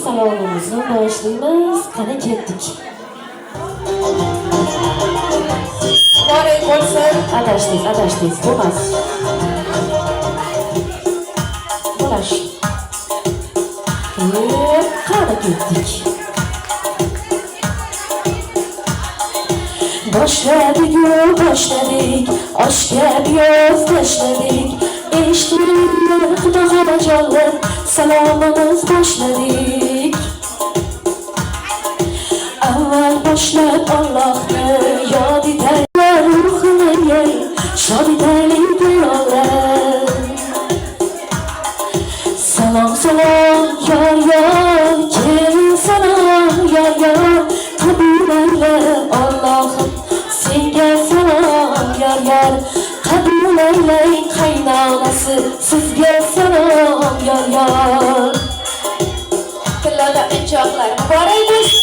salonimizni boshlaymiz. Qani ketdik. Muborak bo'lsin. Adashdik, bo'lmas. Bo'lash. Qani ketdik. Boshladik, oshga biyoz tashladik. Eshitdilar xudo xolajonlar, salomimiz boshladik. Avval boshlab Allohni yod etaylar, ruhini shod etaylik diyorlar. Salom, yor, kelin salom, yor, qabul ayla Allohim, senga salom, yor, qabul aylang qaynonasi, sizga salom, yor. Tillarda inchoqlar muborak bo'lsin.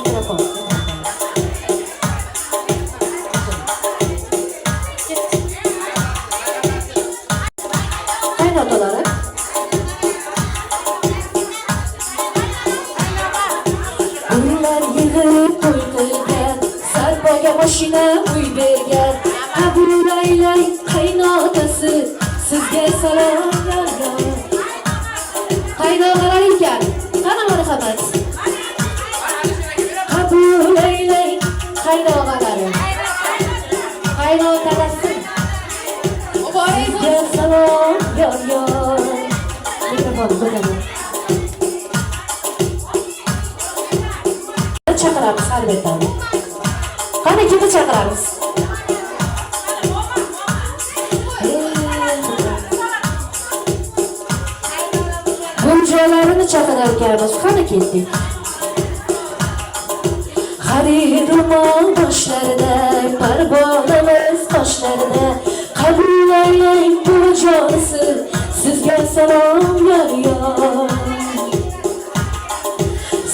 Mikrofon. Qaynotolari uylar yig'ib to'y qilgan, sarboga mashina uy bergan. Qabul aylang qaynotasi, sizga salom, yor. Qaynonalar ekan, qani marhamat. Qabul aylang qaynonalari, qaynotasi, Muborak sizga bo'lsin. salom, yor. Mikrofon ko'taring. Chaqiramiz albatta. Qani kimni chaqiramiz? Gulchalarini chaqirar ekanmiz. Qani ketdik. Xaridimon boshlarida, parvonamiz qoshlarida. Qabul aylang bujonisi, sizga salom, yor.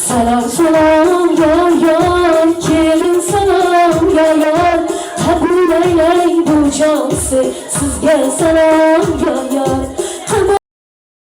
Salom, yor, kelin salom, yor. Qabul aylang bujonisi, sizga salom, yor.